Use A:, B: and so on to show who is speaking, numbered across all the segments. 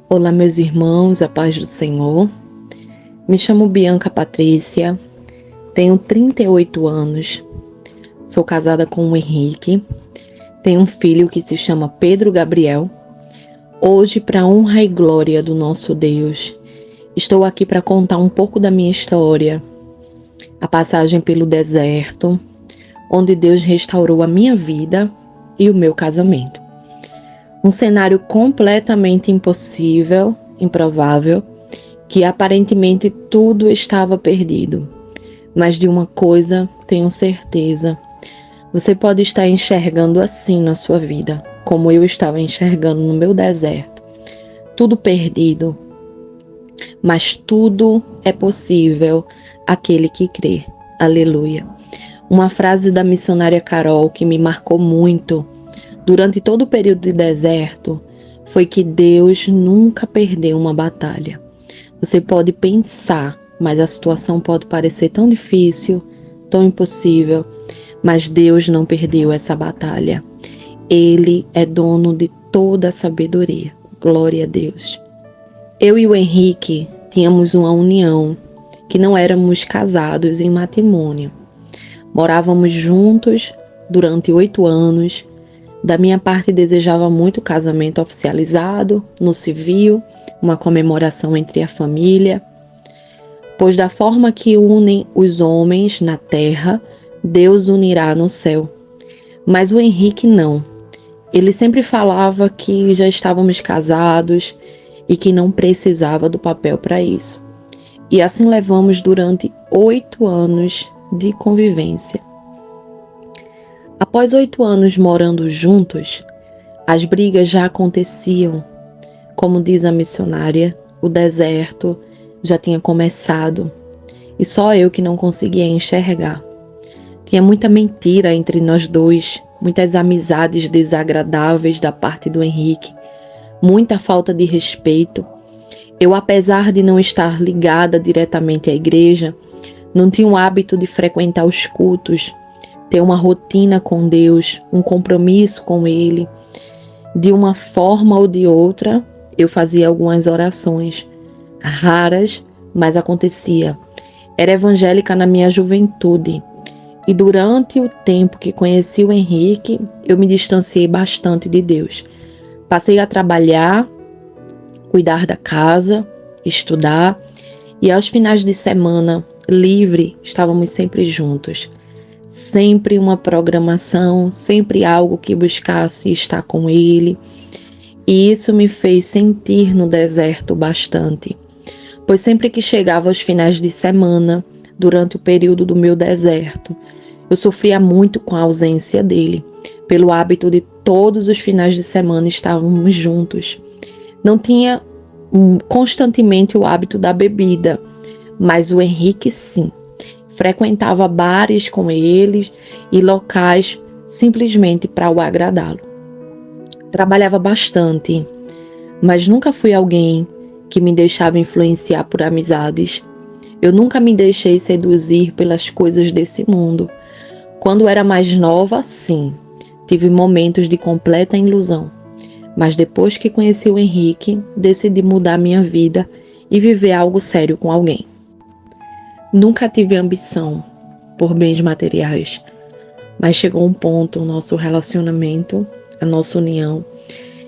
A: Olá, meus irmãos, a paz do Senhor. Me chamo Bianca Patrícia, tenho 38 anos, sou casada com o Henrique, tenho um filho que se chama Pedro Gabriel. Hoje, para a honra e glória do nosso Deus, estou aqui para contar um pouco da minha história, a passagem pelo deserto, onde Deus restaurou a minha vida e o meu casamento. Um cenário completamente impossível, improvável, que aparentemente tudo estava perdido. Mas de uma coisa tenho certeza: você pode estar enxergando assim na sua vida, como eu estava enxergando no meu deserto. Tudo perdido, mas tudo é possível àquele que crê. Aleluia. Uma frase da missionária Carol que me marcou muito durante todo o período de deserto foi que Deus nunca perdeu uma batalha. Você pode pensar, mas a situação pode parecer tão difícil, tão impossível, mas Deus não perdeu essa batalha. Ele é dono de toda a sabedoria. Glória a Deus. Eu e o Henrique tínhamos uma união, que não éramos casados em matrimônio. Morávamos juntos durante 8 anos. Da minha parte, desejava muito o casamento oficializado, no civil, uma comemoração entre a família, pois da forma que unem os homens na terra, Deus unirá no céu. Mas o Henrique não. Ele sempre falava que já estávamos casados e que não precisava do papel para isso. E assim levamos durante 8 anos de convivência. Após 8 anos morando juntos, as brigas já aconteciam. Como diz a missionária, o deserto já tinha começado e só eu que não conseguia enxergar. Tinha muita mentira entre nós dois, muitas amizades desagradáveis da parte do Henrique, muita falta de respeito. Eu, apesar de não estar ligada diretamente à igreja, não tinha o hábito de frequentar os cultos, ter uma rotina com Deus, um compromisso com Ele. De uma forma ou de outra, eu fazia algumas orações, raras, mas acontecia. Era evangélica na minha juventude. E durante o tempo que conheci o Henrique, eu me distanciei bastante de Deus. Passei a trabalhar, cuidar da casa, estudar, e aos finais de semana, livre, estávamos sempre juntos. Sempre uma programação, sempre algo que buscasse estar com Ele. E isso me fez sentir no deserto bastante, pois sempre que chegava aos finais de semana, durante o período do meu deserto, eu sofria muito com a ausência dele, pelo hábito de todos os finais de semana estávamos juntos. Não tinha constantemente o hábito da bebida, mas o Henrique sim. Frequentava bares com eles e locais simplesmente para o agradá-lo. Trabalhava bastante, mas nunca fui alguém que me deixava influenciar por amizades. Eu nunca me deixei seduzir pelas coisas desse mundo. Quando era mais nova, sim, tive momentos de completa ilusão. Mas depois que conheci o Henrique, decidi mudar minha vida e viver algo sério com alguém. Nunca tive ambição por bens materiais, mas chegou um ponto no nosso relacionamento, a nossa união,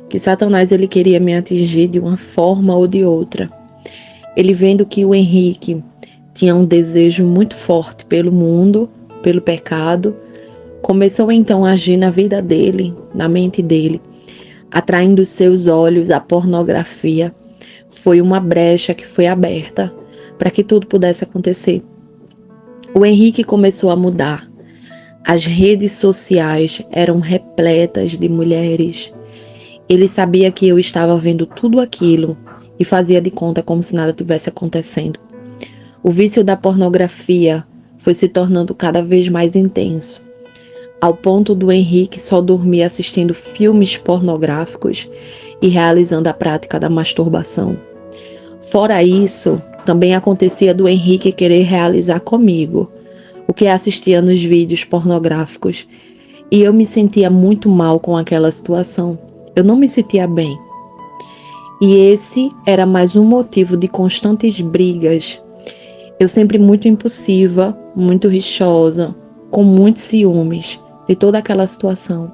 A: que Satanás ele queria me atingir de uma forma ou de outra. Ele, vendo que o Henrique tinha um desejo muito forte pelo mundo, pelo pecado, começou então a agir na vida dele, na mente dele, atraindo seus olhos à pornografia. Foi uma brecha que foi aberta para que tudo pudesse acontecer. O Henrique começou a mudar. As redes sociais eram repletas de mulheres. Ele sabia que eu estava vendo tudo aquilo e fazia de conta como se nada tivesse acontecendo. O vício da pornografia foi se tornando cada vez mais intenso, ao ponto do Henrique só dormir assistindo filmes pornográficos e realizando a prática da masturbação. Fora isso, também acontecia do Henrique querer realizar comigo o que assistia nos vídeos pornográficos, e eu me sentia muito mal com aquela situação. Eu não me sentia bem. E esse era mais um motivo de constantes brigas. Eu sempre muito impulsiva, muito rixosa, com muitos ciúmes de toda aquela situação.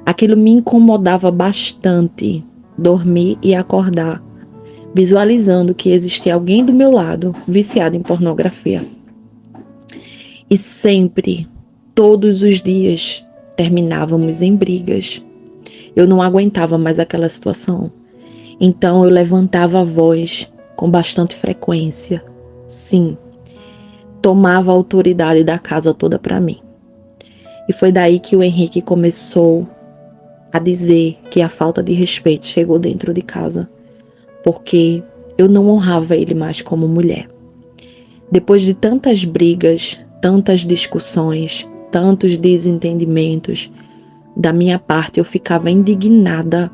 A: Aquilo me incomodava bastante, dormir e acordar, visualizando que existia alguém do meu lado viciado em pornografia. E sempre, todos os dias, terminávamos em brigas. Eu não aguentava mais aquela situação. Então eu levantava a voz com bastante frequência. Sim, tomava a autoridade da casa toda para mim. E foi daí que o Henrique começou a dizer que a falta de respeito chegou dentro de casa, porque eu não honrava ele mais como mulher. Depois de tantas brigas, tantas discussões, tantos desentendimentos, da minha parte eu ficava indignada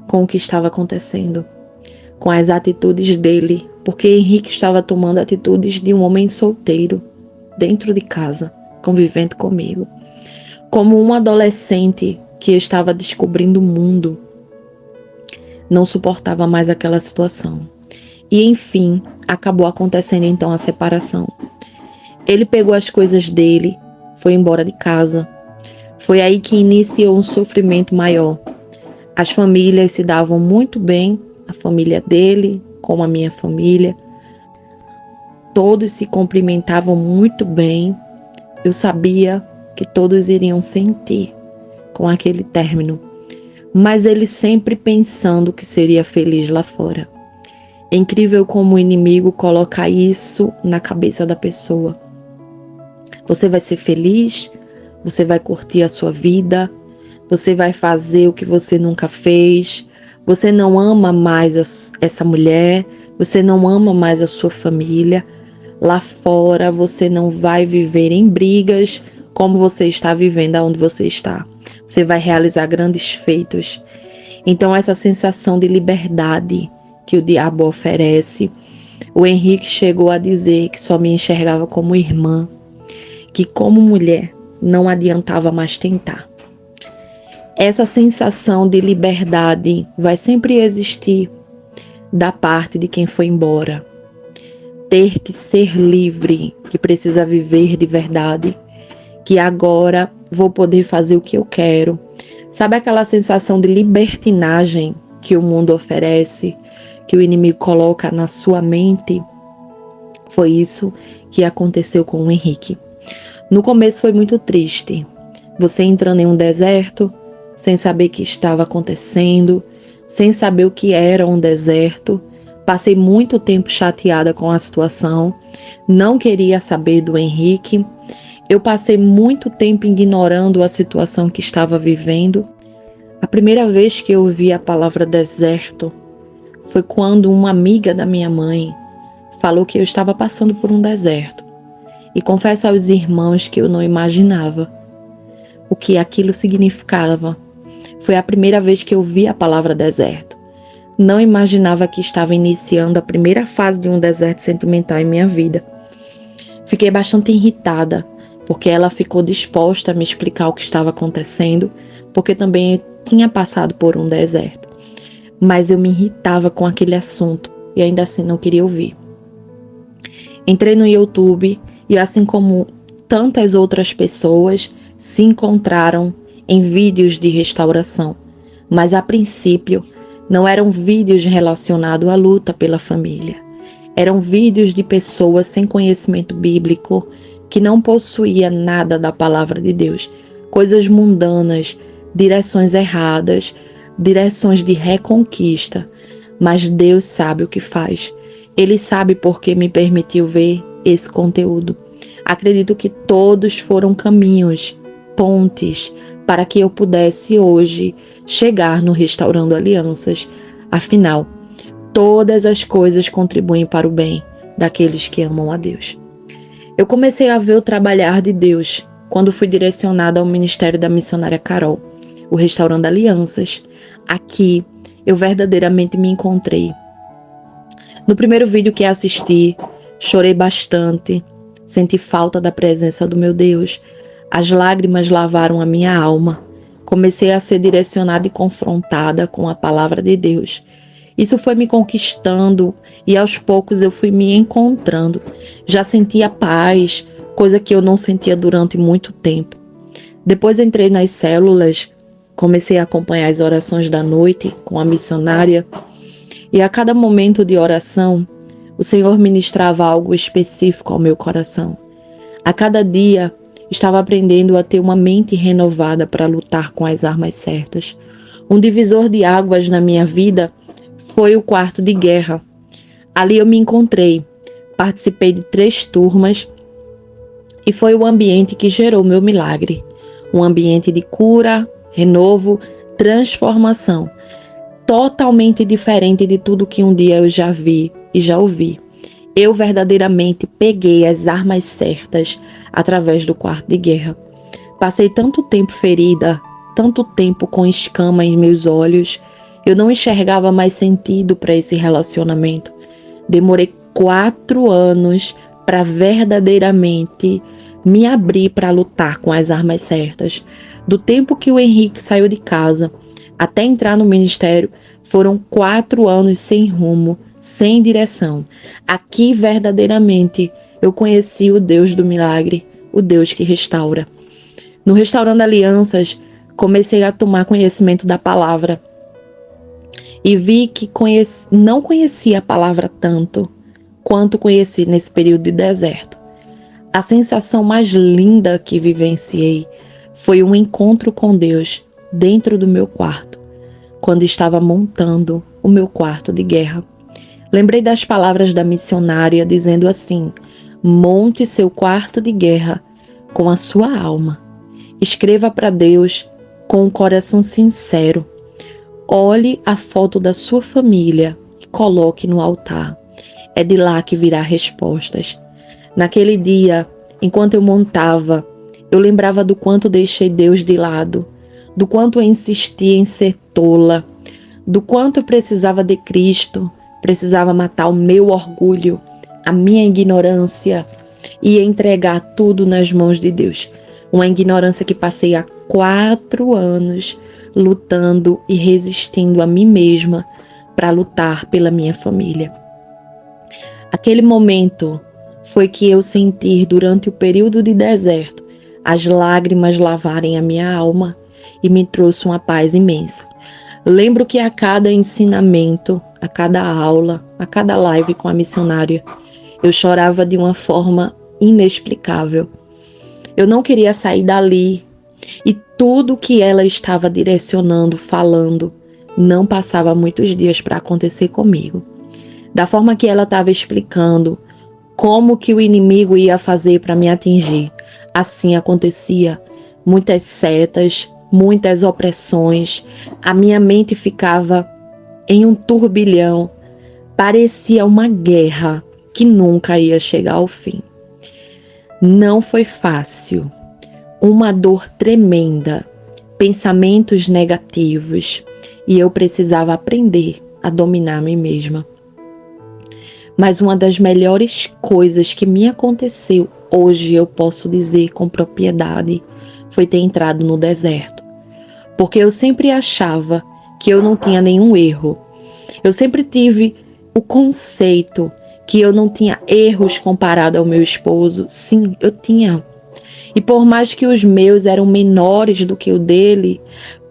A: com o que estava acontecendo, com as atitudes dele, porque Henrique estava tomando atitudes de um homem solteiro, dentro de casa, convivendo comigo, como um adolescente que estava descobrindo o mundo. Não suportava mais aquela situação. E enfim, acabou acontecendo então a separação. Ele pegou as coisas dele, foi embora de casa. Foi aí que iniciou um sofrimento maior. As famílias se davam muito bem, a família dele como a minha família. Todos se cumprimentavam muito bem. Eu sabia que todos iriam sentir com aquele término, mas ele sempre pensando que seria feliz lá fora. É incrível como o inimigo coloca isso na cabeça da pessoa. Você vai ser feliz, você vai curtir a sua vida, você vai fazer o que você nunca fez, você não ama mais essa mulher, você não ama mais a sua família. Lá fora você não vai viver em brigas como você está vivendo aonde você está. Você vai realizar grandes feitos. Então essa sensação de liberdade que o diabo oferece, o Henrique chegou a dizer que só me enxergava como irmã, que como mulher não adiantava mais tentar. Essa sensação de liberdade vai sempre existir da parte de quem foi embora. Ter que ser livre, que precisa viver de verdade, que agora vou poder fazer o que eu quero. Sabe aquela sensação de libertinagem que o mundo oferece, que o inimigo coloca na sua mente? Foi isso que aconteceu com o Henrique. No começo foi muito triste. Você entrando em um deserto, sem saber o que estava acontecendo, sem saber o que era um deserto. Passei muito tempo chateada com a situação, não queria saber do Henrique. Eu passei muito tempo ignorando a situação que estava vivendo. A primeira vez que eu ouvi a palavra deserto foi quando uma amiga da minha mãe falou que eu estava passando por um deserto. E confesso aos irmãos que eu não imaginava o que aquilo significava. Foi a primeira vez que eu vi a palavra deserto. Não imaginava que estava iniciando a primeira fase de um deserto sentimental em minha vida. Fiquei bastante irritada, porque ela ficou disposta a me explicar o que estava acontecendo, porque também tinha passado por um deserto. Mas eu me irritava com aquele assunto e ainda assim não queria ouvir. Entrei no YouTube e, assim como tantas outras pessoas, se encontraram em vídeos de restauração. Mas a princípio não eram vídeos relacionados à luta pela família. Eram vídeos de pessoas sem conhecimento bíblico, que não possuía nada da palavra de Deus. Coisas mundanas, direções erradas, direções de reconquista. Mas Deus sabe o que faz. Ele sabe por que me permitiu ver esse conteúdo. Acredito que todos foram caminhos, pontes, para que eu pudesse hoje chegar no Restaurando Alianças. Afinal, todas as coisas contribuem para o bem daqueles que amam a Deus. Eu comecei a ver o trabalhar de Deus quando fui direcionada ao ministério da missionária Carol, o Restaurando Alianças. Aqui eu verdadeiramente me encontrei. No primeiro vídeo que assisti, chorei bastante, senti falta da presença do meu Deus. As lágrimas lavaram a minha alma. Comecei a ser direcionada e confrontada com a palavra de Deus. Isso foi me conquistando e aos poucos eu fui me encontrando. Já sentia paz, coisa que eu não sentia durante muito tempo. Depois entrei nas células, comecei a acompanhar as orações da noite com a missionária e a cada momento de oração, o Senhor ministrava algo específico ao meu coração. A cada dia, estava aprendendo a ter uma mente renovada para lutar com as armas certas. Um divisor de águas na minha vida foi o quarto de guerra. Ali eu me encontrei, participei de 3 turmas e foi o ambiente que gerou meu milagre. Um ambiente de cura, renovo, transformação. Totalmente diferente de tudo que um dia eu já vi e já ouvi. Eu verdadeiramente peguei as armas certas através do quarto de guerra. Passei tanto tempo ferida, tanto tempo com escama em meus olhos, eu não enxergava mais sentido para esse relacionamento. Demorei 4 anos para verdadeiramente me abrir para lutar com as armas certas. Do tempo que o Henrique saiu de casa até entrar no ministério, foram 4 anos sem rumo, sem direção. Aqui verdadeiramente eu conheci o Deus do milagre, o Deus que restaura. No Restaurando Alianças, comecei a tomar conhecimento da palavra e vi que não conhecia a palavra tanto quanto conheci nesse período de deserto. A sensação mais linda que vivenciei foi um encontro com Deus dentro do meu quarto, quando estava montando o meu quarto de guerra. Lembrei das palavras da missionária dizendo assim: monte seu quarto de guerra com a sua alma. Escreva para Deus com um coração sincero. Olhe a foto da sua família e coloque no altar. É de lá que virá respostas. Naquele dia, enquanto eu montava, eu lembrava do quanto deixei Deus de lado, do quanto eu insistia em ser tola, do quanto eu precisava de Cristo, precisava matar o meu orgulho, a minha ignorância e entregar tudo nas mãos de Deus. Uma ignorância que passei há 4 anos lutando e resistindo a mim mesma para lutar pela minha família. Aquele momento foi que eu senti durante o período de deserto as lágrimas lavarem a minha alma e me trouxe uma paz imensa. Lembro que a cada ensinamento, a cada aula, a cada live com a missionária, eu chorava de uma forma inexplicável. Eu não queria sair dali e tudo que ela estava direcionando, falando, não passava muitos dias para acontecer comigo. Da forma que ela estava explicando como que o inimigo ia fazer para me atingir, assim acontecia. Muitas setas, muitas opressões, a minha mente ficava em um turbilhão, parecia uma guerra que nunca ia chegar ao fim. Não foi fácil, uma dor tremenda, pensamentos negativos, e eu precisava aprender a dominar a mim mesma. Mas uma das melhores coisas que me aconteceu hoje, eu posso dizer com propriedade, foi ter entrado no deserto. Porque eu sempre achava que eu não tinha nenhum erro. Eu sempre tive o conceito que eu não tinha erros comparado ao meu esposo. Sim, eu tinha. E por mais que os meus eram menores do que o dele,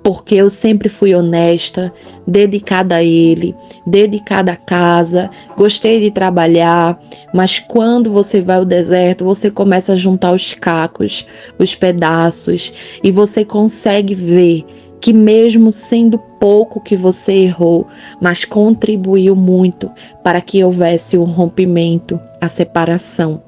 A: porque eu sempre fui honesta, dedicada a ele, dedicada à casa, gostei de trabalhar, mas quando você vai ao deserto, você começa a juntar os cacos, os pedaços, e você consegue ver que mesmo sendo pouco que você errou, mas contribuiu muito para que houvesse o rompimento, a separação.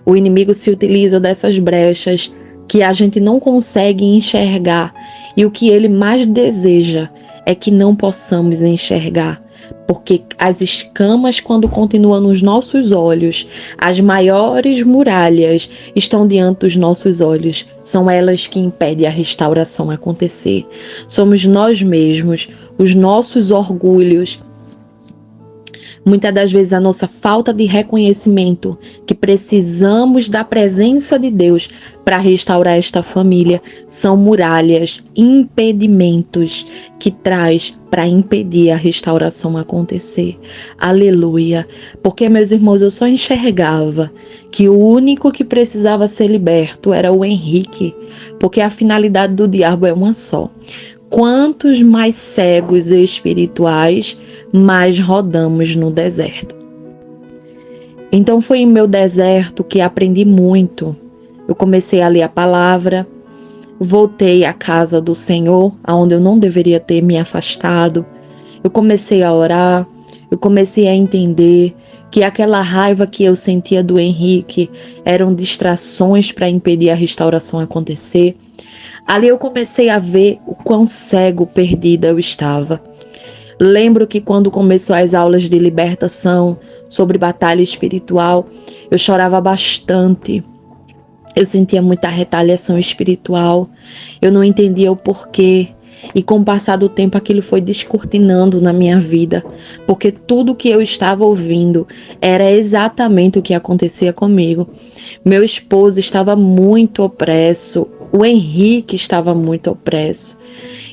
A: O inimigo se utiliza dessas brechas que a gente não consegue enxergar, e o que ele mais deseja é que não possamos enxergar, porque as escamas, quando continuam nos nossos olhos, as maiores muralhas estão diante dos nossos olhos, são elas que impedem a restauração acontecer. Somos nós mesmos, os nossos orgulhos, Muitas das vezes a nossa falta de reconhecimento que precisamos da presença de Deus para restaurar esta família são muralhas, impedimentos que traz para impedir a restauração acontecer. Aleluia! Porque, meus irmãos, eu só enxergava que o único que precisava ser liberto era o Henrique, porque a finalidade do diabo é uma só. Quantos mais cegos espirituais, mais rodamos no deserto. Então foi em meu deserto que aprendi muito. Eu comecei a ler a palavra, voltei à casa do Senhor, aonde eu não deveria ter me afastado. Eu comecei a orar, eu comecei a entender que aquela raiva que eu sentia do Henrique eram distrações para impedir a restauração acontecer. Ali eu comecei a ver o quão cego, perdida eu estava. Lembro que quando começou as aulas de libertação sobre batalha espiritual, eu chorava bastante. Eu sentia muita retaliação espiritual. Eu não entendia o porquê. E com o passar do tempo aquilo foi descortinando na minha vida, porque tudo que eu estava ouvindo era exatamente o que acontecia comigo. Meu esposo estava muito opresso, o Henrique estava muito opresso.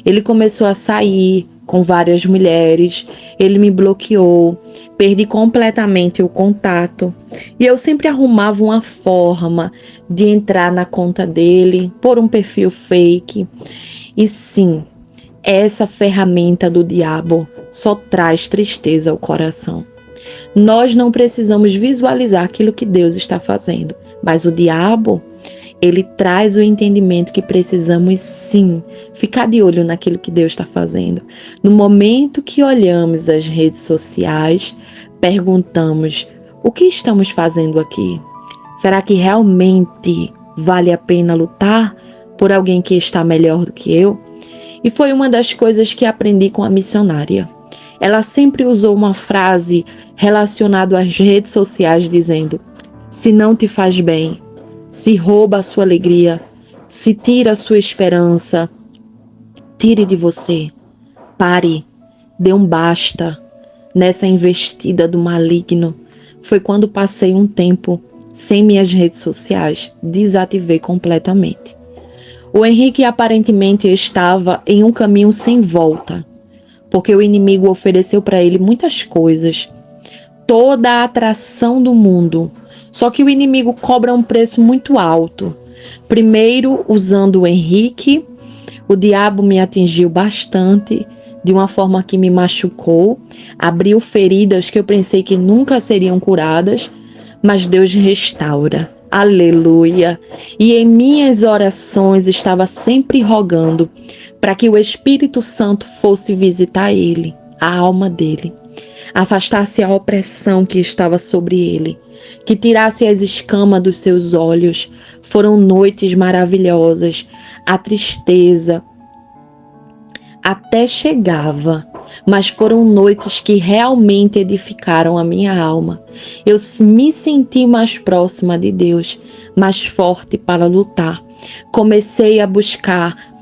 A: Ele começou a sair com várias mulheres, ele me bloqueou, perdi completamente o contato. E eu sempre arrumava uma forma de entrar na conta dele, por um perfil fake. E sim, essa ferramenta do diabo só traz tristeza ao coração. Nós não precisamos visualizar aquilo que Deus está fazendo, mas o diabo, ele traz o entendimento que precisamos sim ficar de olho naquilo que Deus está fazendo. No momento que olhamos as redes sociais, perguntamos: o que estamos fazendo aqui? Será que realmente vale a pena lutar por alguém que está melhor do que eu? E foi uma das coisas que aprendi com a missionária. Ela sempre usou uma frase relacionada às redes sociais dizendo: se não te faz bem, se rouba a sua alegria, se tira a sua esperança, tire de você. Pare, dê um basta nessa investida do maligno. Foi quando passei um tempo sem minhas redes sociais, desativei completamente. O Henrique aparentemente estava em um caminho sem volta, porque o inimigo ofereceu para ele muitas coisas, toda a atração do mundo. Só que o inimigo cobra um preço muito alto. Primeiro, usando o Henrique, o diabo me atingiu bastante, de uma forma que me machucou, abriu feridas que eu pensei que nunca seriam curadas, mas Deus restaura. Aleluia! E em minhas orações estava sempre rogando para que o Espírito Santo fosse visitar ele, a alma dele, afastasse a opressão que estava sobre ele, que tirasse as escamas dos seus olhos. Foram noites maravilhosas, a tristeza até chegava, mas foram noites que realmente edificaram a minha alma. Eu me senti mais próxima de Deus, mais forte para lutar. Comecei a buscar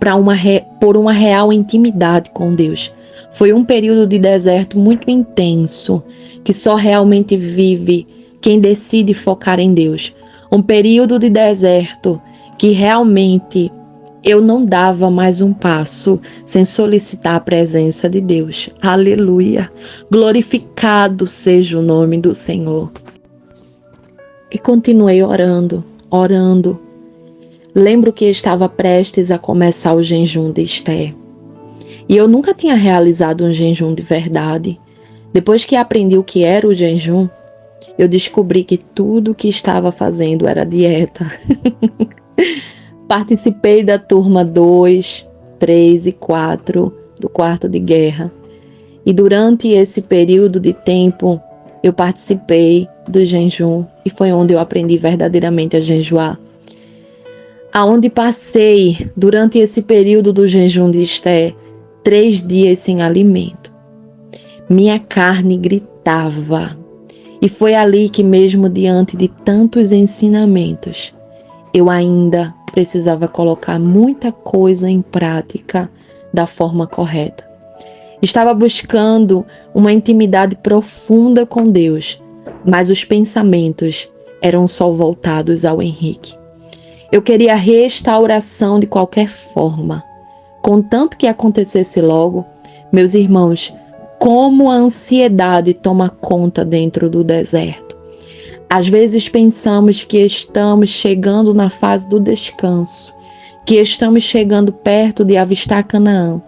A: por uma real intimidade com Deus. Foi um período de deserto muito intenso, que só realmente vive quem decide focar em Deus. Um período de deserto que realmente eu não dava mais um passo sem solicitar a presença de Deus. Aleluia! Glorificado seja o nome do Senhor. E continuei orando. Lembro que estava prestes a começar o jejum de Esther. E eu nunca tinha realizado um jejum de verdade. Depois que aprendi o que era o jejum, eu descobri que tudo o que estava fazendo era dieta. Participei da turma 2, 3 e 4 do quarto de guerra. E durante esse período de tempo, eu participei do jejum e foi onde eu aprendi verdadeiramente a jejuar. Aonde passei, durante esse período do jejum de Esther, 3 dias sem alimento. Minha carne gritava. E foi ali que, mesmo diante de tantos ensinamentos, eu ainda precisava colocar muita coisa em prática da forma correta. Estava buscando uma intimidade profunda com Deus, mas os pensamentos eram só voltados ao Henrique. Eu queria a restauração de qualquer forma. Contanto que acontecesse logo, meus irmãos, como a ansiedade toma conta dentro do deserto. Às vezes pensamos que estamos chegando na fase do descanso, que estamos chegando perto de avistar Canaã,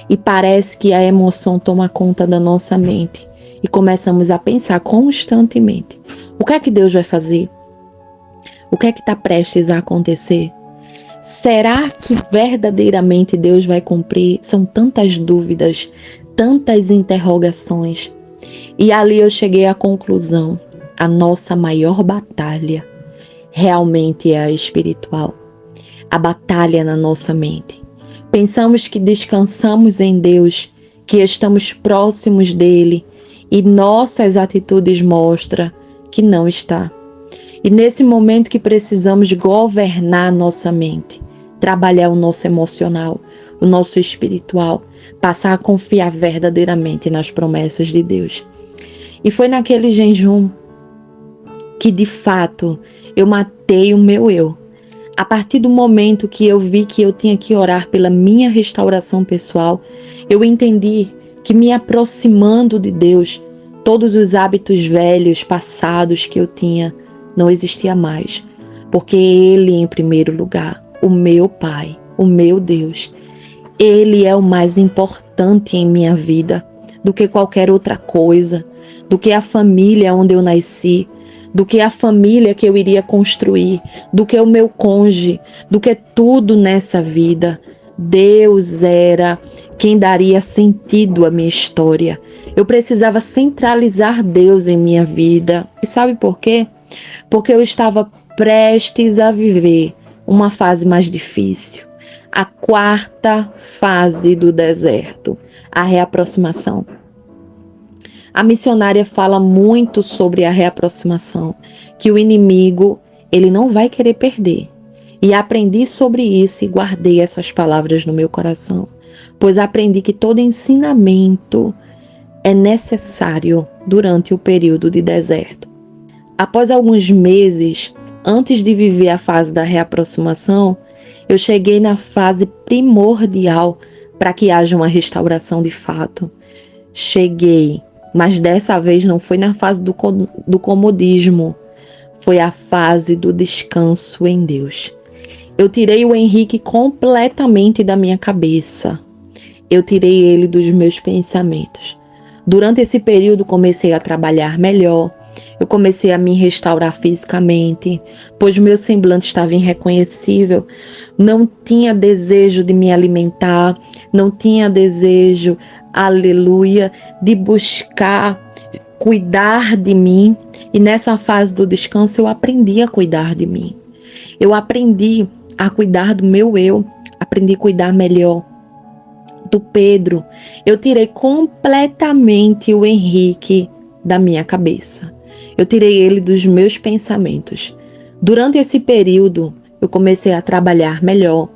A: e parece que a emoção toma conta da nossa mente e começamos a pensar constantemente: o que é que Deus vai fazer? O que é que está prestes a acontecer? Será que verdadeiramente Deus vai cumprir? São tantas dúvidas, tantas interrogações. E ali eu cheguei à conclusão: a nossa maior batalha realmente é a espiritual. A batalha na nossa mente. Pensamos que descansamos em Deus, que estamos próximos dele, e nossas atitudes mostram que não está. E nesse momento que precisamos governar nossa mente, trabalhar o nosso emocional, o nosso espiritual, passar a confiar verdadeiramente nas promessas de Deus. E foi naquele jejum que de fato eu matei o meu eu. A partir do momento que eu vi que eu tinha que orar pela minha restauração pessoal, eu entendi que me aproximando de Deus, todos os hábitos velhos, passados que eu tinha, não existia mais. Porque Ele, em primeiro lugar, o meu Pai, o meu Deus, Ele é o mais importante em minha vida do que qualquer outra coisa, do que a família onde eu nasci, do que a família que eu iria construir, do que o meu cônjuge, do que tudo nessa vida. Deus era quem daria sentido à minha história. Eu precisava centralizar Deus em minha vida. E sabe por quê? Porque eu estava prestes a viver uma fase mais difícil. A quarta fase do deserto, a reaproximação. A missionária fala muito sobre a reaproximação, que o inimigo, ele não vai querer perder. E aprendi sobre isso e guardei essas palavras no meu coração, pois aprendi que todo ensinamento é necessário durante o período de deserto. Após alguns meses, antes de viver a fase da reaproximação, eu cheguei na fase primordial para que haja uma restauração de fato. Cheguei. Mas dessa vez não foi na fase do comodismo, foi a fase do descanso em Deus. Eu tirei o Henrique completamente da minha cabeça. Eu tirei ele dos meus pensamentos. Durante esse período comecei a trabalhar melhor, eu comecei a me restaurar fisicamente, pois meu semblante estava irreconhecível, não tinha desejo de me alimentar, não tinha desejo, aleluia, de buscar cuidar de mim. E nessa fase do descanso eu aprendi a cuidar de mim. Eu aprendi a cuidar do meu eu, aprendi a cuidar melhor do Pedro. Eu tirei completamente o Henrique da minha cabeça. Eu tirei ele dos meus pensamentos. Durante esse período eu comecei a trabalhar melhor,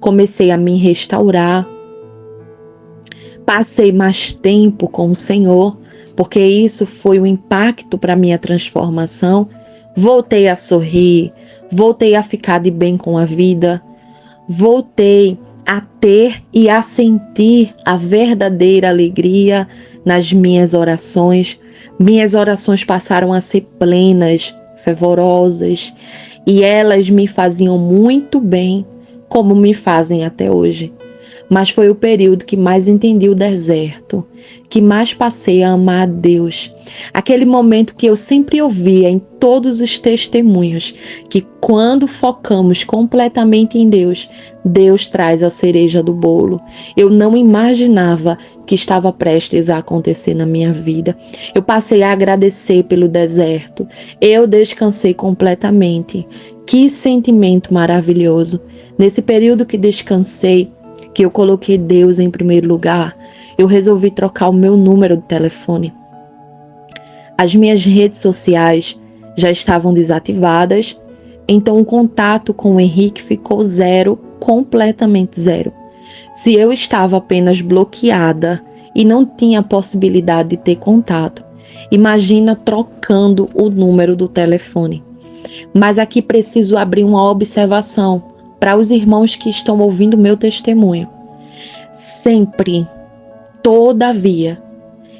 A: comecei a me restaurar. Passei mais tempo com o Senhor, porque isso foi um impacto para a minha transformação. Voltei a sorrir, voltei a ficar de bem com a vida, voltei a ter e a sentir a verdadeira alegria nas minhas orações. Minhas orações passaram a ser plenas, fervorosas, e elas me faziam muito bem, como me fazem até hoje. Mas foi o período que mais entendi o deserto, que mais passei a amar a Deus. Aquele momento que eu sempre ouvia em todos os testemunhos, que quando focamos completamente em Deus, Deus traz a cereja do bolo. Eu não imaginava que estava prestes a acontecer na minha vida. Eu passei a agradecer pelo deserto. Eu descansei completamente. Que sentimento maravilhoso. Nesse período que descansei, que eu coloquei Deus em primeiro lugar, eu resolvi trocar o meu número de telefone. As minhas redes sociais já estavam desativadas, então o contato com o Henrique ficou zero, completamente zero. Se eu estava apenas bloqueada e não tinha possibilidade de ter contato. Imagina trocando o número do telefone. Mas aqui preciso abrir uma observação para os irmãos que estão ouvindo meu testemunho. Sempre, todavia,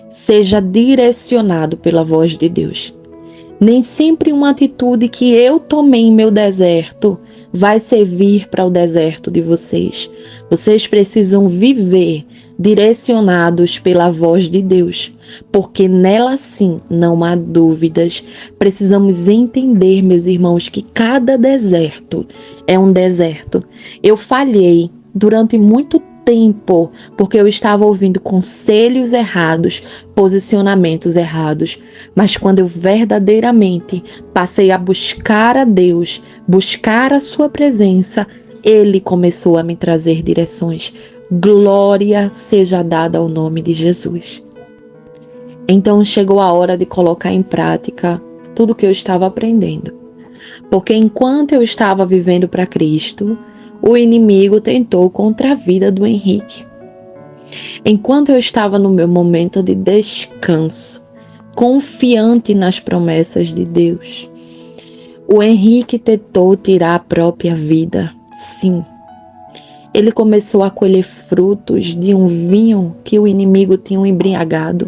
A: seja direcionado pela voz de Deus. Nem sempre uma atitude que eu tomei em meu deserto vai servir para o deserto de vocês. Vocês precisam viver direcionados pela voz de Deus, porque nela sim não há dúvidas. Precisamos entender, meus irmãos, que cada deserto é um deserto. Eu falhei durante muito tempo, porque eu estava ouvindo conselhos errados, posicionamentos errados. Mas quando eu verdadeiramente passei a buscar a Deus, buscar a sua presença, Ele começou a me trazer direções. Glória seja dada ao nome de Jesus. Então chegou a hora de colocar em prática tudo que eu estava aprendendo. Porque enquanto eu estava vivendo para Cristo, o inimigo tentou contra a vida do Henrique. Enquanto eu estava no meu momento de descanso, confiante nas promessas de Deus, o Henrique tentou tirar a própria vida. Sim, ele começou a colher frutos de um vinho que o inimigo tinha embriagado,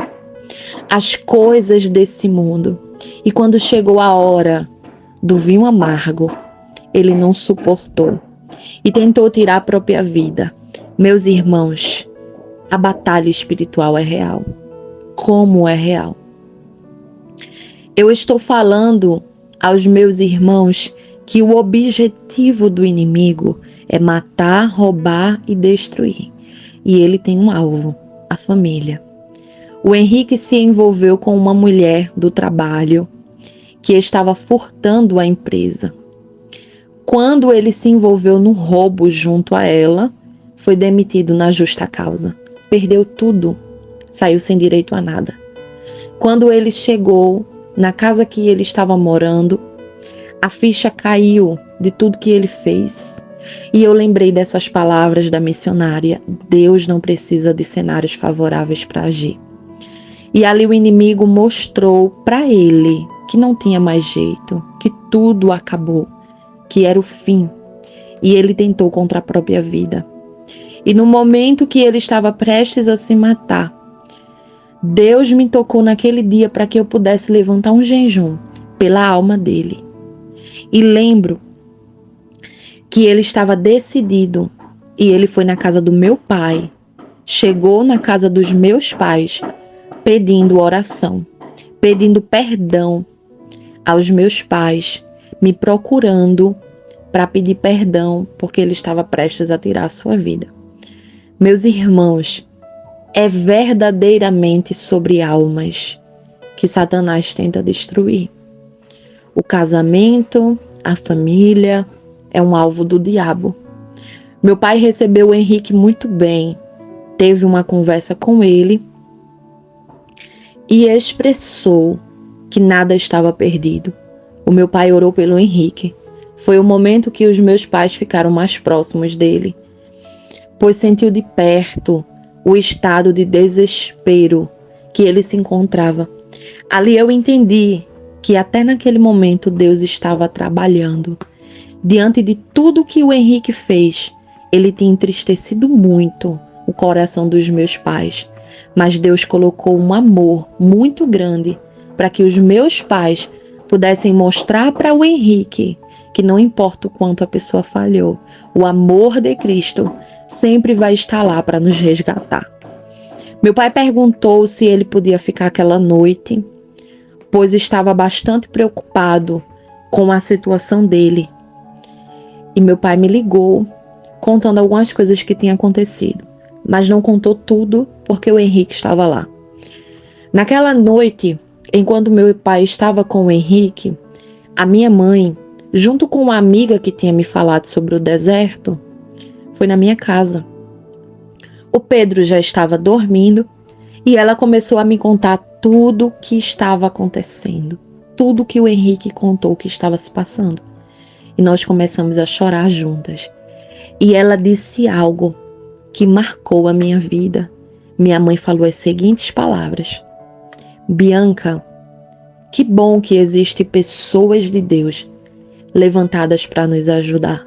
A: as coisas desse mundo. E quando chegou a hora do vinho amargo, ele não suportou e tentou tirar a própria vida. Meus irmãos, a batalha espiritual é real. Como é real? Eu estou falando aos meus irmãos que o objetivo do inimigo é matar, roubar e destruir. E ele tem um alvo, a família. O Henrique se envolveu com uma mulher do trabalho que estava furtando a empresa. Quando ele se envolveu no roubo junto a ela, foi demitido na justa causa. Perdeu tudo, saiu sem direito a nada. Quando ele chegou na casa que ele estava morando, a ficha caiu de tudo que ele fez. E eu lembrei dessas palavras da missionária: Deus não precisa de cenários favoráveis para agir. E ali o inimigo mostrou para ele que não tinha mais jeito, que tudo acabou, que era o fim. E ele tentou contra a própria vida. E no momento que ele estava prestes a se matar, Deus me tocou naquele dia para que eu pudesse levantar um jejum pela alma dele. E lembro que ele estava decidido e ele foi na casa do meu pai, chegou na casa dos meus pais pedindo oração, pedindo perdão aos meus pais, me procurando para pedir perdão porque ele estava prestes a tirar a sua vida. Meus irmãos, é verdadeiramente sobre almas que Satanás tenta destruir. O casamento, a família, é um alvo do diabo. Meu pai recebeu o Henrique muito bem, teve uma conversa com ele e expressou que nada estava perdido. O meu pai orou pelo Henrique. Foi o momento que os meus pais ficaram mais próximos dele, pois sentiu de perto o estado de desespero que ele se encontrava. Ali eu entendi que até naquele momento Deus estava trabalhando. Diante de tudo que o Henrique fez, ele tinha entristecido muito o coração dos meus pais. Mas Deus colocou um amor muito grande para que os meus pais pudessem mostrar para o Henrique que não importa o quanto a pessoa falhou, o amor de Cristo sempre vai estar lá para nos resgatar. Meu pai perguntou se ele podia ficar aquela noite, pois estava bastante preocupado com a situação dele. E meu pai me ligou, contando algumas coisas que tinham acontecido, mas não contou tudo porque o Henrique estava lá. Naquela noite, enquanto meu pai estava com o Henrique, a minha mãe, junto com uma amiga que tinha me falado sobre o deserto, foi na minha casa. O Pedro já estava dormindo e ela começou a me contar tudo o que estava acontecendo, tudo que o Henrique contou que estava se passando. E nós começamos a chorar juntas. E ela disse algo que marcou a minha vida, minha mãe falou as seguintes palavras: Bianca, que bom que existem pessoas de Deus levantadas para nos ajudar.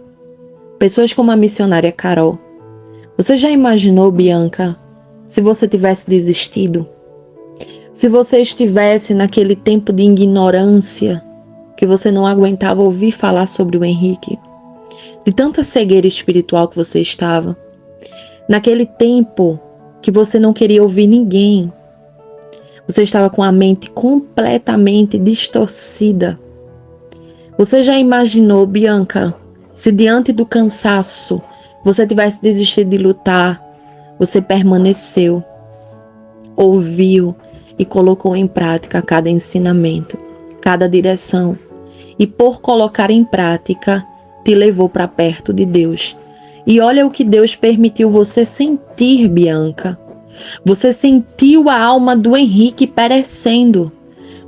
A: Pessoas como a missionária Carol. Você já imaginou, Bianca, se você tivesse desistido? Se você estivesse naquele tempo de ignorância, que você não aguentava ouvir falar sobre o Henrique, de tanta cegueira espiritual que você estava, naquele tempo que você não queria ouvir ninguém, você estava com a mente completamente distorcida. Você já imaginou, Bianca, se diante do cansaço você tivesse desistido de lutar, você permaneceu, ouviu e colocou em prática cada ensinamento, cada direção, e por colocar em prática, te levou para perto de Deus. E olha o que Deus permitiu você sentir, Bianca. Você sentiu a alma do Henrique perecendo.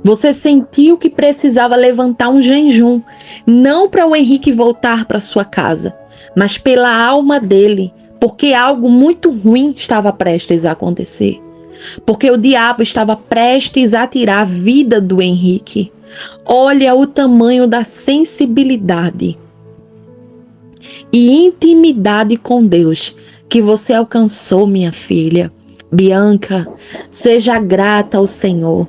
A: Você sentiu que precisava levantar um jejum, não para o Henrique voltar para sua casa, mas pela alma dele, porque algo muito ruim estava prestes a acontecer. Porque o diabo estava prestes a tirar a vida do Henrique. Olha o tamanho da sensibilidade e intimidade com Deus que você alcançou, minha filha. Bianca, seja grata ao Senhor.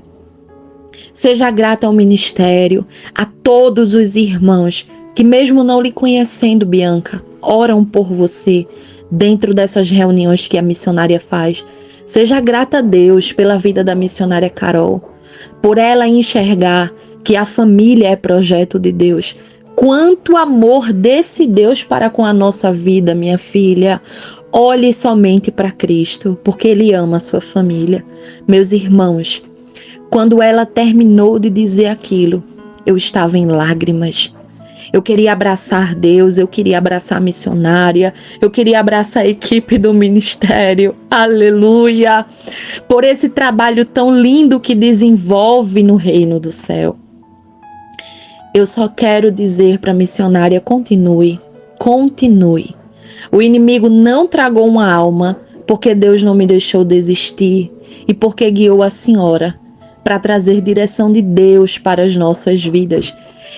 A: Seja grata ao ministério, a todos os irmãos que, mesmo não lhe conhecendo, Bianca, oram por você dentro dessas reuniões que a missionária faz. Seja grata a Deus pela vida da missionária Carol, por ela enxergar que a família é projeto de Deus. Quanto amor desse Deus para com a nossa vida, minha filha. Olhe somente para Cristo, porque Ele ama a sua família. Meus irmãos, quando ela terminou de dizer aquilo, eu estava em lágrimas. Eu queria abraçar Deus, eu queria abraçar a missionária, eu queria abraçar a equipe do ministério. Aleluia! Por esse trabalho tão lindo que desenvolve no reino do céu. Eu só quero dizer para a missionária: continue, continue. O inimigo não tragou uma alma, porque Deus não me deixou desistir e porque guiou a senhora para trazer direção de Deus para as nossas vidas.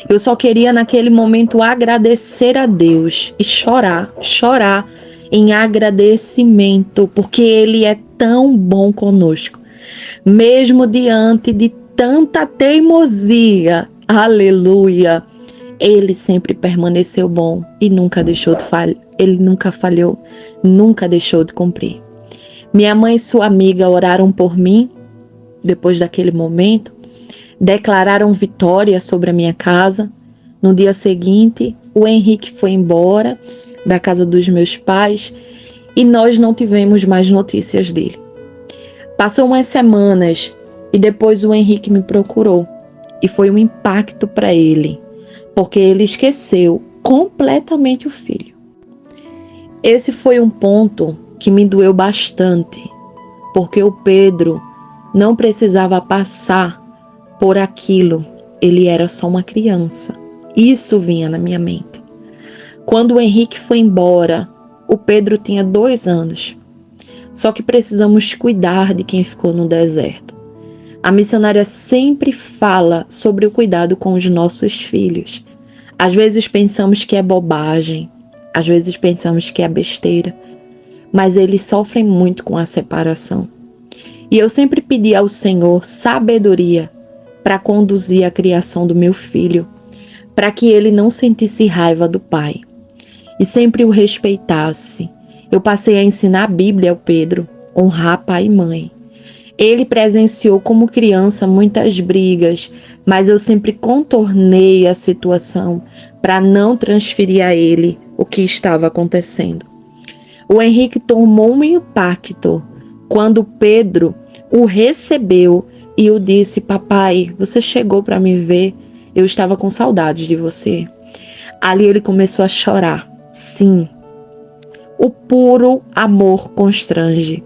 A: Eu só queria naquele momento agradecer a Deus e chorar em agradecimento, porque Ele é tão bom conosco. Mesmo diante de tanta teimosia, aleluia, Ele sempre permaneceu bom e nunca deixou de falhar. Ele nunca falhou, nunca deixou de cumprir. Minha mãe e sua amiga oraram por mim. Depois daquele momento, declararam vitória sobre a minha casa. No dia seguinte, o Henrique foi embora da casa dos meus pais e nós não tivemos mais notícias dele. Passou umas semanas e depois o Henrique me procurou e foi um impacto para ele, porque ele esqueceu completamente o filho. Esse foi um ponto que me doeu bastante, porque o Pedro não precisava passar por aquilo, ele era só uma criança. Isso vinha na minha mente. Quando o Henrique foi embora, o Pedro tinha 2 anos. Só que precisamos cuidar de quem ficou no deserto. A missionária sempre fala sobre o cuidado com os nossos filhos. Às vezes pensamos que é bobagem, às vezes pensamos que é besteira, mas eles sofrem muito com a separação. E eu sempre pedi ao Senhor sabedoria para conduzir a criação do meu filho, para que ele não sentisse raiva do pai e sempre o respeitasse. Eu passei a ensinar a Bíblia ao Pedro, honrar pai e mãe. Ele presenciou como criança muitas brigas, mas eu sempre contornei a situação para não transferir a ele o que estava acontecendo. O Henrique tomou um impacto quando Pedro o recebeu e o disse: papai, você chegou para me ver, eu estava com saudades de você. Ali ele começou a chorar. Sim, o puro amor constrange.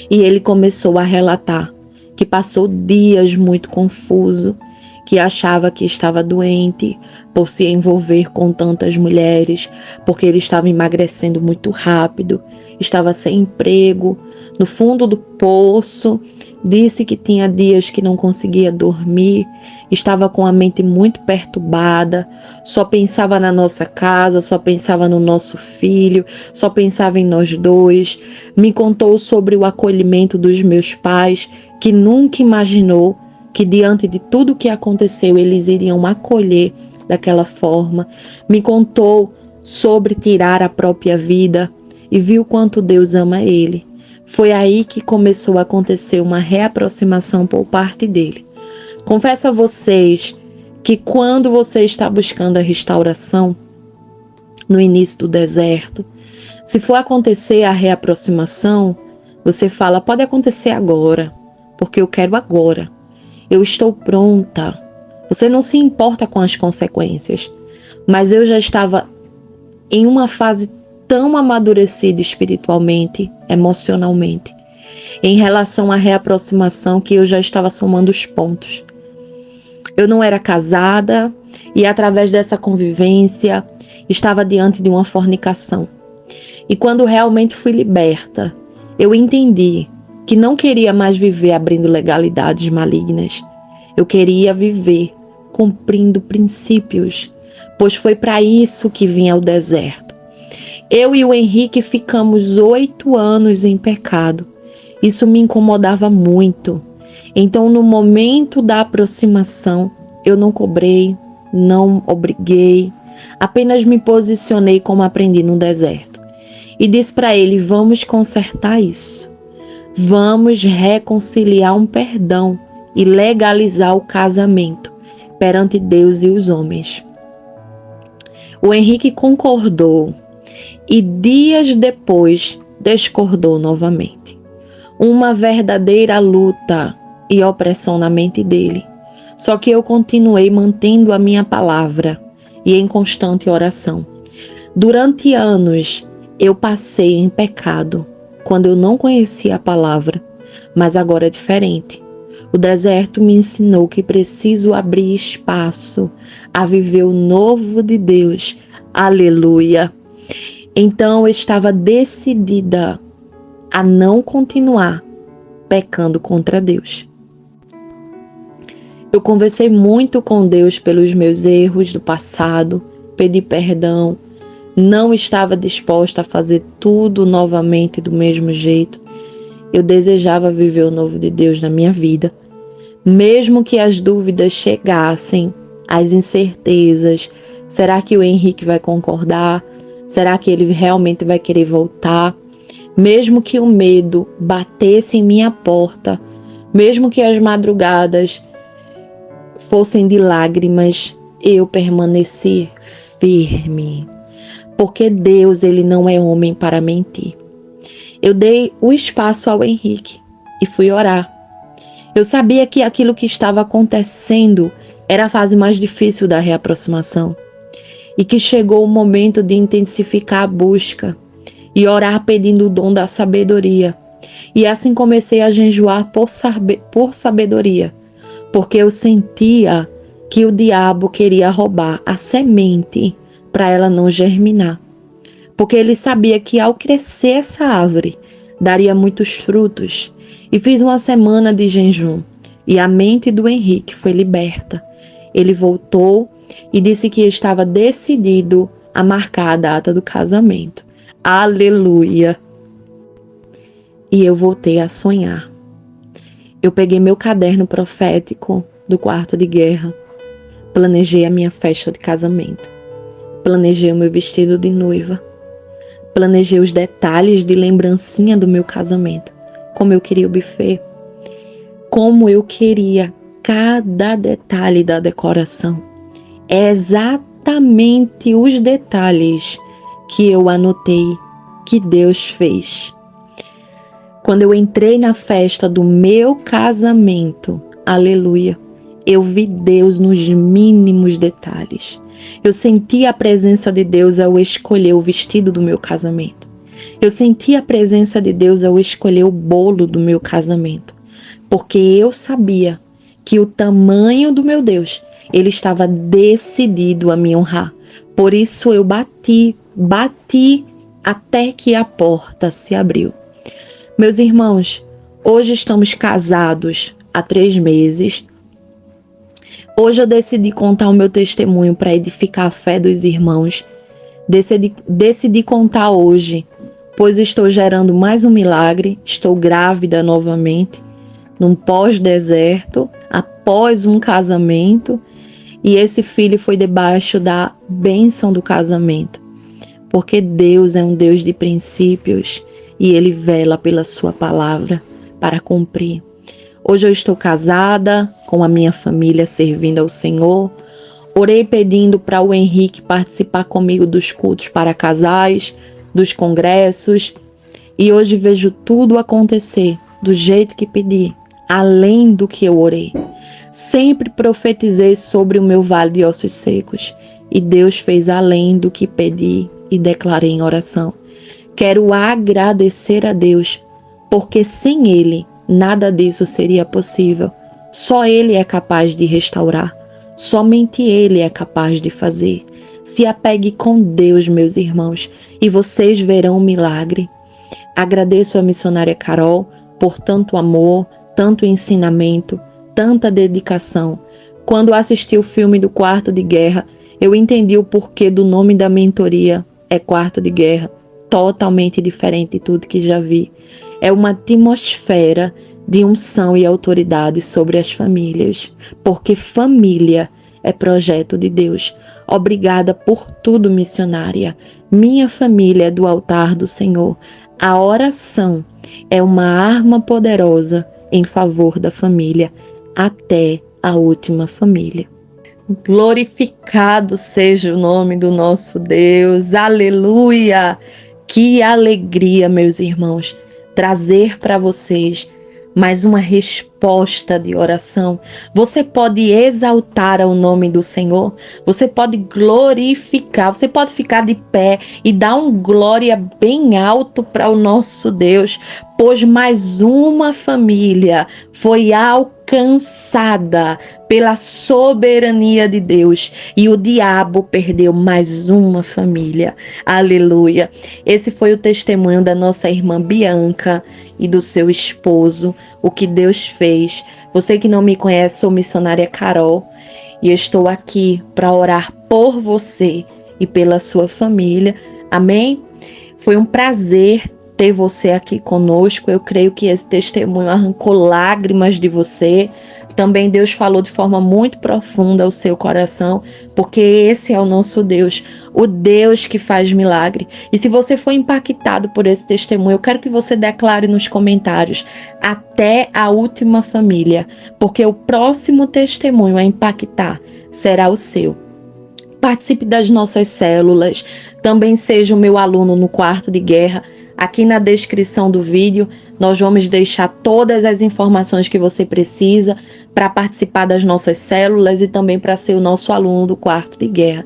A: E ele começou a relatar que passou dias muito confuso, que achava que estava doente por se envolver com tantas mulheres, porque ele estava emagrecendo muito rápido, estava sem emprego, no fundo do poço. Disse que tinha dias que não conseguia dormir, estava com a mente muito perturbada, só pensava na nossa casa, só pensava no nosso filho, só pensava em nós dois. Me contou sobre o acolhimento dos meus pais, que nunca imaginou que diante de tudo que aconteceu eles iriam acolher daquela forma. Me contou sobre tirar a própria vida e viu quanto Deus ama ele. Foi aí que começou a acontecer uma reaproximação por parte dele. Confesso a vocês que quando você está buscando a restauração, no início do deserto, se for acontecer a reaproximação, você fala, pode acontecer agora, porque eu quero agora. Eu estou pronta. Você não se importa com as consequências, mas eu já estava em uma fase tão amadurecida espiritualmente, emocionalmente, em relação à reaproximação, que eu já estava somando os pontos. Eu não era casada e através dessa convivência estava diante de uma fornicação. E quando realmente fui liberta, eu entendi que não queria mais viver abrindo legalidades malignas. Eu queria viver cumprindo princípios, pois foi para isso que vim ao deserto. Eu e o Henrique ficamos 8 anos em pecado. Isso me incomodava muito. Então, no momento da aproximação, eu não cobrei, não obriguei, apenas me posicionei como aprendi no deserto. E disse para ele, vamos consertar isso. Vamos reconciliar um perdão e legalizar o casamento perante Deus e os homens. O Henrique concordou e dias depois discordou novamente. Uma verdadeira luta e opressão na mente dele. Só que eu continuei mantendo a minha palavra e em constante oração. Durante anos eu passei em pecado quando eu não conhecia a palavra, mas agora é diferente. O deserto me ensinou que preciso abrir espaço a viver o novo de Deus. Aleluia! Então eu estava decidida a não continuar pecando contra Deus. Eu conversei muito com Deus pelos meus erros do passado, pedi perdão, não estava disposta a fazer tudo novamente do mesmo jeito. Eu desejava viver o novo de Deus na minha vida. Mesmo que as dúvidas chegassem, as incertezas, será que o Henrique vai concordar? Será que ele realmente vai querer voltar? Mesmo que o medo batesse em minha porta, mesmo que as madrugadas fossem de lágrimas, eu permaneci firme. Porque Deus, ele não é homem para mentir. Eu dei o espaço ao Henrique e fui orar. Eu sabia que aquilo que estava acontecendo era a fase mais difícil da reaproximação e que chegou o momento de intensificar a busca e orar pedindo o dom da sabedoria. E assim comecei a jejuar por sabedoria, porque eu sentia que o diabo queria roubar a semente para ela não germinar. Porque ele sabia que ao crescer essa árvore, daria muitos frutos. E fiz uma semana de jejum e a mente do Henrique foi liberta. Ele voltou e disse que estava decidido a marcar a data do casamento. Aleluia! E eu voltei a sonhar. Eu peguei meu caderno profético do quarto de guerra, planejei a minha festa de casamento, planejei o meu vestido de noiva, planejei os detalhes de lembrancinha do meu casamento, como eu queria o buffet, como eu queria cada detalhe da decoração. É exatamente os detalhes que eu anotei que Deus fez. Quando eu entrei na festa do meu casamento, aleluia, eu vi Deus nos mínimos detalhes. Eu senti a presença de Deus ao escolher o vestido do meu casamento. Eu senti a presença de Deus ao escolher o bolo do meu casamento. Porque eu sabia que o tamanho do meu Deus, ele estava decidido a me honrar. Por isso eu bati até que a porta se abriu. Meus irmãos, hoje estamos casados há 3 meses. Hoje eu decidi contar o meu testemunho para edificar a fé dos irmãos. Decidi contar hoje, pois estou gerando mais um milagre. Estou grávida novamente, num pós-deserto, após um casamento. E esse filho foi debaixo da bênção do casamento. Porque Deus é um Deus de princípios e Ele vela pela sua palavra para cumprir. Hoje eu estou casada, com a minha família servindo ao Senhor. Orei pedindo para o Henrique participar comigo dos cultos para casais, dos congressos. E hoje vejo tudo acontecer do jeito que pedi, além do que eu orei. Sempre profetizei sobre o meu vale de ossos secos. E Deus fez além do que pedi e declarei em oração. Quero agradecer a Deus, porque sem Ele nada disso seria possível. Só Ele é capaz de restaurar. Somente Ele é capaz de fazer. Se apegue com Deus, meus irmãos, e vocês verão um milagre. Agradeço a missionária Carol por tanto amor, tanto ensinamento, tanta dedicação. Quando assisti o filme do Quarto de Guerra, eu entendi o porquê do nome da mentoria é Quarto de Guerra. Totalmente diferente de tudo que já vi. É uma atmosfera de unção e autoridade sobre as famílias, porque família é projeto de Deus. Obrigada por tudo, missionária. Minha família é do altar do Senhor. A oração é uma arma poderosa em favor da família, até a última família. Glorificado seja o nome do nosso Deus. Aleluia! Que alegria, meus irmãos, trazer para vocês mais uma resposta de oração. Você pode exaltar o nome do Senhor, você pode glorificar, você pode ficar de pé e dar um glória bem alto para o nosso Deus, pois mais uma família foi alcançada pela soberania de Deus e o diabo perdeu mais uma família. Aleluia! Esse foi o testemunho da nossa irmã Bianca e do seu esposo, o que Deus fez. Você que não me conhece, sou missionária Carol e estou aqui para orar por você e pela sua família. Amém? Foi um prazer ter você aqui conosco. Eu creio que esse testemunho arrancou lágrimas de você. Também Deus falou de forma muito profunda ao seu coração, porque esse é o nosso Deus, o Deus que faz milagre. E se você foi impactado por esse testemunho, eu quero que você declare nos comentários, até a última família, porque o próximo testemunho a impactar será o seu. Participe das nossas células, também seja o meu aluno no Quarto de Guerra. Aqui na descrição do vídeo, nós vamos deixar todas as informações que você precisa para participar das nossas células e também para ser o nosso aluno do Quarto de Guerra.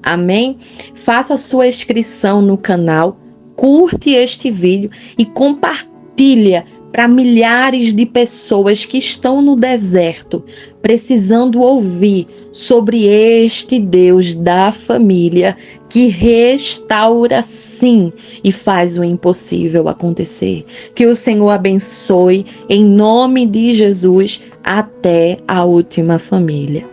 A: Amém? Faça a sua inscrição no canal, curte este vídeo e compartilha para milhares de pessoas que estão no deserto, precisando ouvir sobre este Deus da família que restaura sim e faz o impossível acontecer. Que o Senhor abençoe em nome de Jesus até a última família.